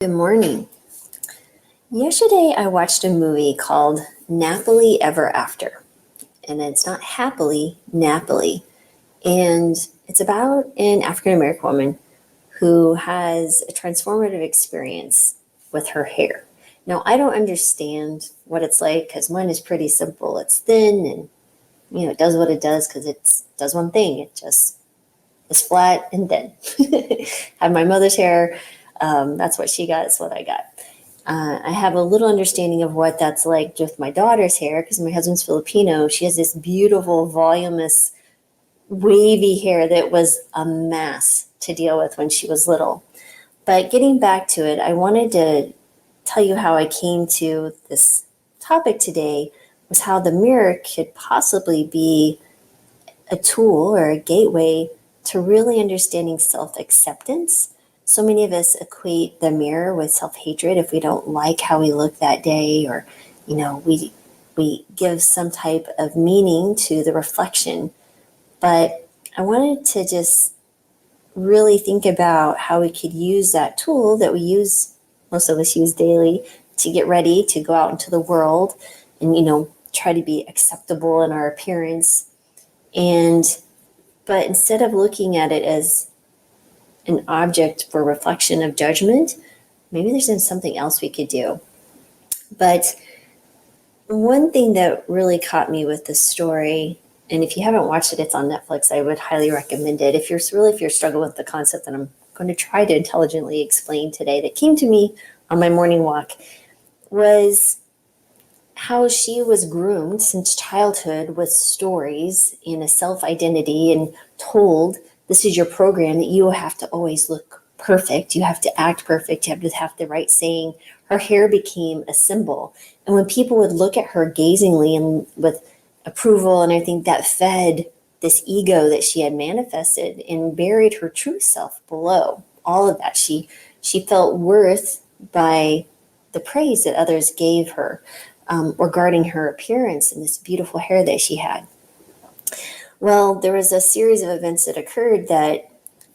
Good morning. Yesterday, I watched a movie called Napoli Ever After, and it's not happily, Napoli. And it's about an African American woman who has a transformative experience with her hair. Now, I don't understand what it's like because mine is pretty simple. It's thin and, it does what it does because it does one thing. It just is flat and thin. Have my mother's hair. That's what she got. It's what I got. I have a little understanding of what that's like with my daughter's hair because my husband's Filipino. She has this beautiful, voluminous, wavy hair that was a mess to deal with when she was little. But getting back to it, I wanted to tell you how I came to this topic today was how the mirror could possibly be a tool or a gateway to really understanding self-acceptance. So many of us equate the mirror with self-hatred if we don't like how we look that day, or we give some type of meaning to the reflection. But I wanted to just really think about how we could use that tool that most of us use daily, to get ready to go out into the world and try to be acceptable in our appearance. But instead of looking at it as an object for reflection of judgment, maybe there's something else we could do. But one thing that really caught me with this story, and if you haven't watched it, it's on Netflix, I would highly recommend it. If you're struggling with the concept that I'm going to try to intelligently explain today, that came to me on my morning walk, was how she was groomed since childhood with stories and a self-identity and told, this is your program, that you have to always look perfect. You have to act perfect. You have to have the right saying. Her hair became a symbol. And when people would look at her gazingly and with approval and everything, that fed this ego that she had manifested and buried her true self below all of that. She felt worth by the praise that others gave her regarding her appearance and this beautiful hair that she had. Well, there was a series of events that occurred that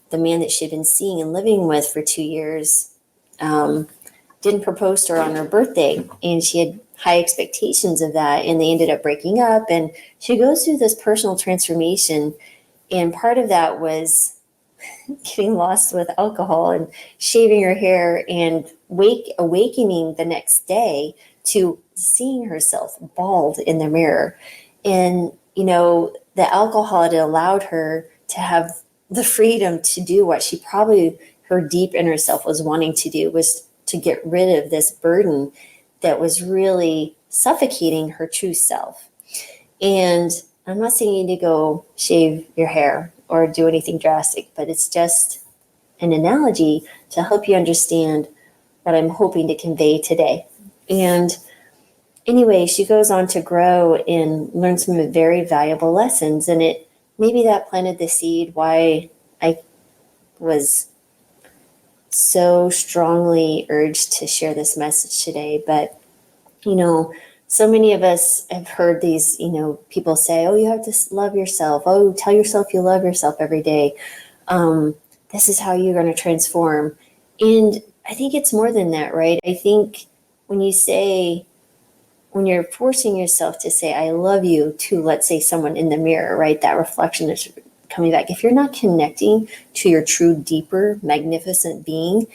the man that she'd been seeing and living with for 2 years didn't propose to her on her birthday, and she had high expectations of that, and they ended up breaking up. And she goes through this personal transformation, and part of that was getting lost with alcohol and shaving her hair and awakening the next day to seeing herself bald in the mirror. And, the alcohol had allowed her to have the freedom to do what she probably, her deep inner self, was wanting to do, was to get rid of this burden that was really suffocating her true self. And I'm not saying you need to go shave your hair or do anything drastic, but it's just an analogy to help you understand what I'm hoping to convey today. And anyway, she goes on to grow and learn some very valuable lessons. And maybe that planted the seed why I was so strongly urged to share this message today. But, so many of us have heard these, people say, oh, you have to love yourself. Oh, tell yourself you love yourself every day. This is how you're going to transform. And I think it's more than that, right? I think when you're forcing yourself to say, I love you, to, let's say, someone in the mirror, right? That reflection is coming back. If you're not connecting to your true, deeper, magnificent being,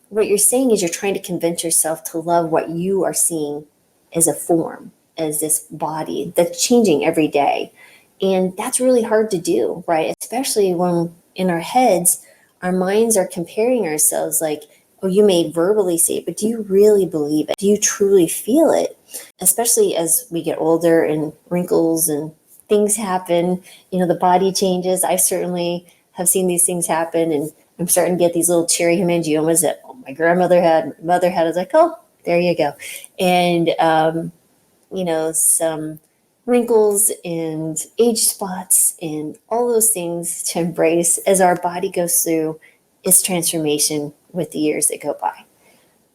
what you're saying is you're trying to convince yourself to love what you are seeing as a form, as this body that's changing every day. And that's really hard to do, right? Especially when in our heads, our minds are comparing ourselves like, oh, you may verbally say it, but do you really believe it? Do you truly feel it? Especially as we get older and wrinkles and things happen, the body changes. I certainly have seen these things happen, and I'm starting to get these little cherry hemangiomas that my grandmother had, my mother had. I was like, oh, there you go. And, some wrinkles and age spots and all those things to embrace as our body goes through its transformation with the years that go by.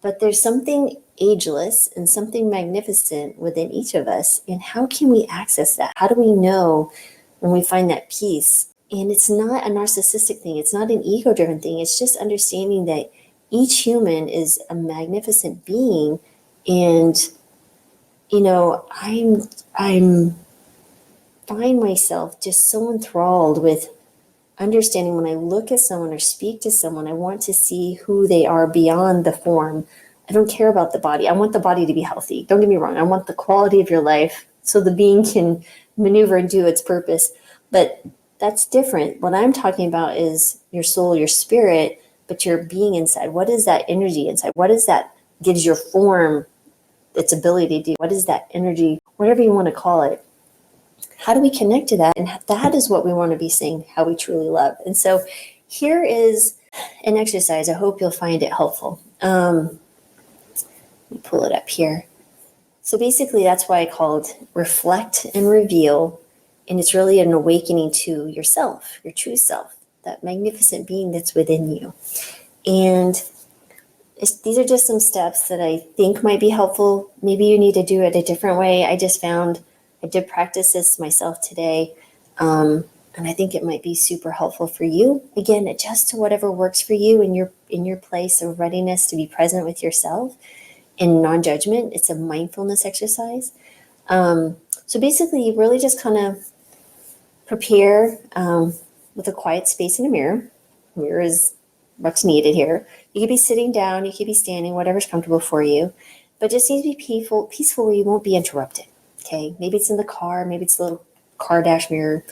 But there's something ageless and something magnificent within each of us. And how can we access that? How do we know when we find that peace? And it's not a narcissistic thing. It's not an ego-driven thing. It's just understanding that each human is a magnificent being. And, you know, I'm find myself just so enthralled with understanding when I look at someone or speak to someone, I want to see who they are beyond the form. I don't care about the body. I want the body to be healthy. Don't get me wrong. I want the quality of your life so the being can maneuver and do its purpose. But that's different. What I'm talking about is your soul, your spirit, but your being inside. What is that energy inside? What is that gives your form its ability to do? What is that energy, whatever you want to call it? How do we connect to that? And that is what we want to be seeing, how we truly love. And so here is an exercise. I hope you'll find it helpful. Let me pull it up here. So basically, that's why I called reflect and reveal. And it's really an awakening to yourself, your true self, that magnificent being that's within you. And these are just some steps that I think might be helpful. Maybe you need to do it a different way. I just found I did practice this myself today. And I think it might be super helpful for you. Again, adjust to whatever works for you in your place of readiness to be present with yourself and non-judgment. It's a mindfulness exercise. So basically, you really just kind of prepare with a quiet space in a mirror. Mirror is what's needed here. You could be sitting down, you could be standing, whatever's comfortable for you, but just needs to be peaceful where you won't be interrupted. Okay, maybe it's in the car, maybe it's a little car dash mirror.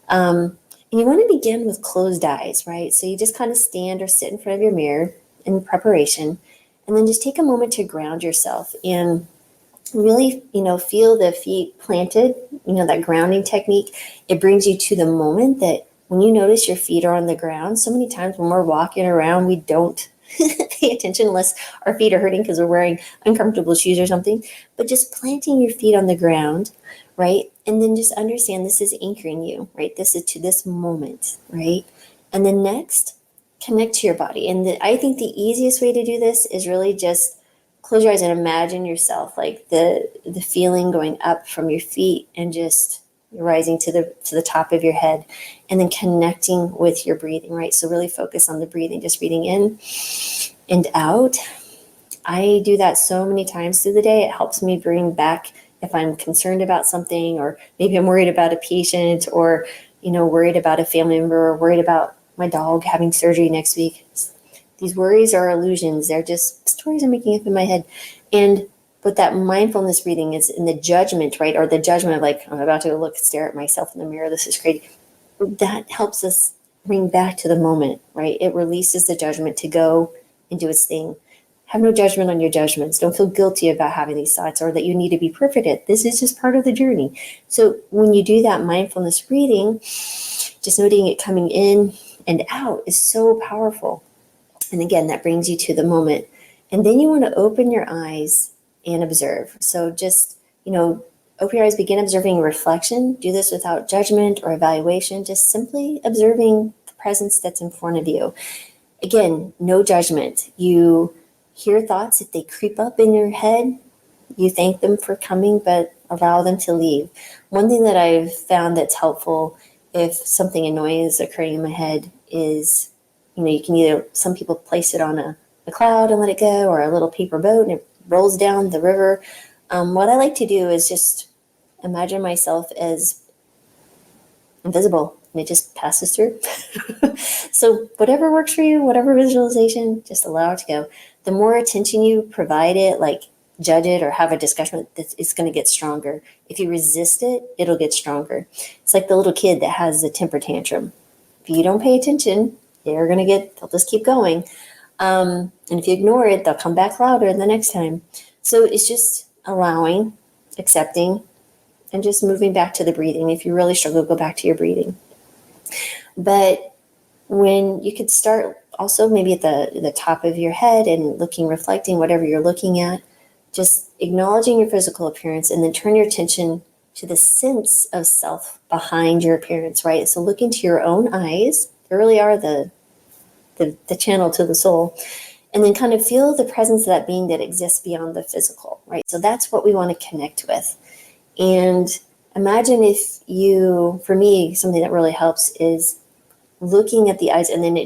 And you want to begin with closed eyes, right? So you just kind of stand or sit in front of your mirror in preparation, and then just take a moment to ground yourself and really, feel the feet planted, that grounding technique. It brings you to the moment that when you notice your feet are on the ground. So many times when we're walking around, we don't pay attention unless our feet are hurting because we're wearing uncomfortable shoes or something. But just planting your feet on the ground, right? And then just understand this is anchoring you, right? This is to this moment, right? And then next, connect to your body. And I think the easiest way to do this is really just close your eyes and imagine yourself like the feeling going up from your feet and just rising to the top of your head, and then connecting with your breathing, right? So really focus on the breathing, just breathing in and out. I do that so many times through the day. It helps me bring back if I'm concerned about something, or maybe I'm worried about a patient, or worried about a family member, or worried about my dog having surgery next week. These worries are illusions. They're just stories I'm making up in my head. And but that mindfulness breathing is in the judgment, right? Or the judgment of like, I'm about to stare at myself in the mirror. This is crazy. That helps us bring back to the moment, right? It releases the judgment to go and do its thing. Have no judgment on your judgments. Don't feel guilty about having these thoughts or that you need to be perfect at. This is just part of the journey. So when you do that mindfulness breathing, just noting it coming in and out is so powerful. And again, that brings you to the moment. And then you want to open your eyes and observe. So just, open your eyes, begin observing reflection. Do this without judgment or evaluation, just simply observing the presence that's in front of you. Again, no judgment. You hear thoughts. If they creep up in your head, you thank them for coming, but allow them to leave. One thing that I've found that's helpful if something annoying is occurring in my head is, you can either, some people place it on a cloud and let it go, or a little paper boat and it rolls down the river. What I like to do is just imagine myself as invisible and it just passes through. So whatever works for you, whatever visualization, just allow it to go. The more attention you provide it, like judge it or have a discussion, it's going to get stronger. If you resist it, it'll get stronger. It's like the little kid that has a temper tantrum. If you don't pay attention, they'll just keep going. And if you ignore it, they'll come back louder the next time. So it's just allowing, accepting, and just moving back to the breathing. If you really struggle, go back to your breathing. But when you could start also maybe at the top of your head and reflecting whatever you're looking at, just acknowledging your physical appearance, and then turn your attention to the sense of self behind your appearance, right? So look into your own eyes. They really are the channel to the soul, and then kind of feel the presence of that being that exists beyond the physical, right? So that's what we want to connect with. And imagine for me, something that really helps is looking at the eyes, and then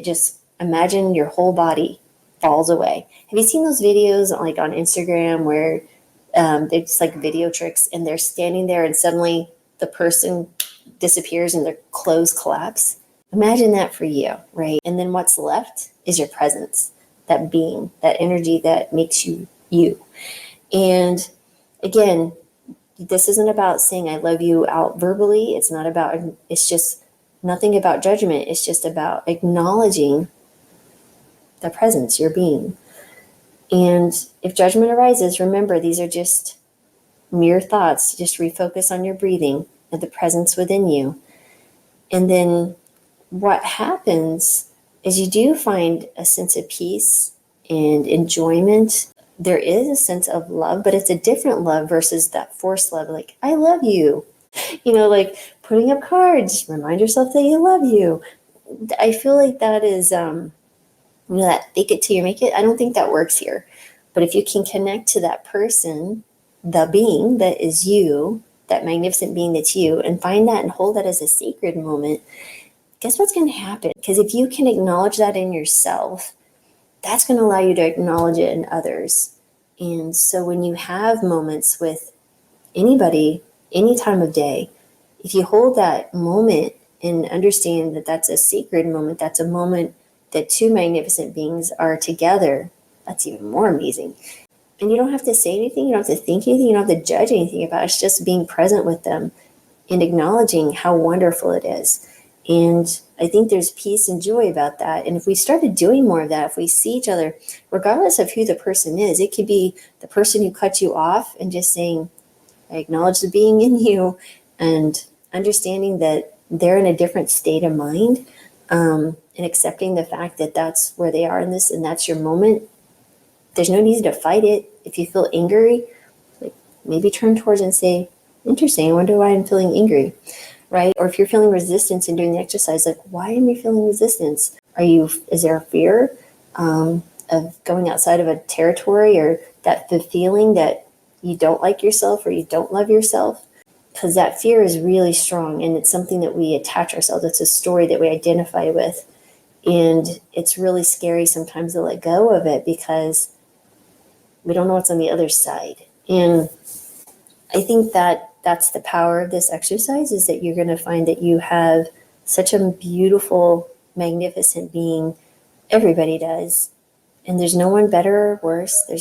imagine your whole body falls away. Have you seen those videos like on Instagram where they're just like video tricks and they're standing there and suddenly the person disappears and their clothes collapse? Imagine that for you, right? And then what's left is your presence, that being, that energy that makes you you. And again, this isn't about saying I love you out verbally. It's just nothing about judgment. It's just about acknowledging the presence, your being. And if judgment arises, remember these are just mere thoughts. Just refocus on your breathing and the presence within you. And then what happens is you do find a sense of peace and enjoyment. There is a sense of love, but it's a different love versus that forced love, like, I love you. Like putting up cards, remind yourself that you love you. I feel like that is, that fake it till you make it. I don't think that works here. But if you can connect to that person, the being that is you, that magnificent being that's you, and find that and hold that as a sacred moment, guess what's going to happen? Because if you can acknowledge that in yourself, that's going to allow you to acknowledge it in others. And so when you have moments with anybody, any time of day, if you hold that moment and understand that that's a sacred moment, that's a moment that two magnificent beings are together, that's even more amazing. And you don't have to say anything, you don't have to think anything, you don't have to judge anything about it. It's just being present with them and acknowledging how wonderful it is. And I think there's peace and joy about that. And if we started doing more of that, if we see each other, regardless of who the person is, it could be the person who cut you off and just saying, I acknowledge the being in you, and understanding that they're in a different state of mind, and accepting the fact that that's where they are in this and that's your moment. There's no need to fight it. If you feel angry, like maybe turn towards and say, interesting, I wonder why I'm feeling angry. Right? Or if you're feeling resistance in doing the exercise, like, why am you feeling resistance? Is there a fear of going outside of a territory, or that the feeling that you don't like yourself or you don't love yourself? Because that fear is really strong and it's something that we attach ourselves. It's a story that we identify with. And it's really scary sometimes to let go of it because we don't know what's on the other side. And I think that that's the power of this exercise, is that you're going to find that you have such a beautiful, magnificent being. Everybody does. And there's no one better or worse. There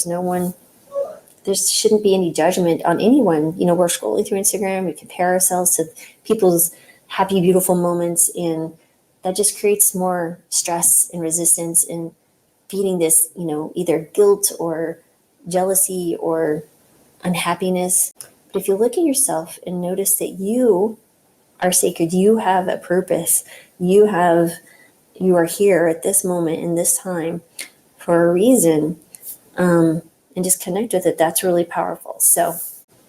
shouldn't be any judgment on anyone. We're scrolling through Instagram. We compare ourselves to people's happy, beautiful moments. And that just creates more stress and resistance and feeding this, either guilt or jealousy or unhappiness. But if you look at yourself and notice that you are sacred, you have a purpose, you are here at this moment in this time for a reason, and just connect with it, that's really powerful. So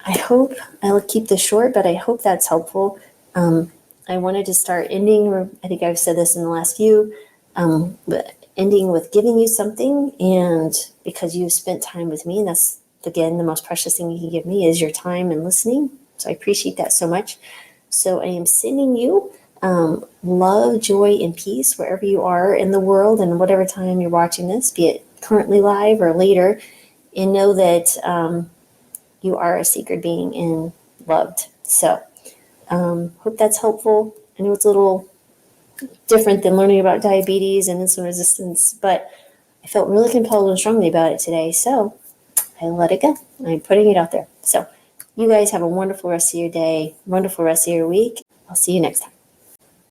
I hope, I'll keep this short, but I hope that's helpful. I wanted to start ending, I think I've said this in the last few, but ending with giving you something, and because you've spent time with me, and that's, again, the most precious thing you can give me is your time and listening. So I appreciate that so much. So I am sending you love, joy, and peace wherever you are in the world and whatever time you're watching this, be it currently live or later. And know that you are a sacred being and loved. So hope that's helpful. I know it's a little different than learning about diabetes and insulin resistance, but I felt really compelled and strongly about it today. So I let it go. I'm putting it out there. So you guys have a wonderful rest of your day, wonderful rest of your week. I'll see you next time.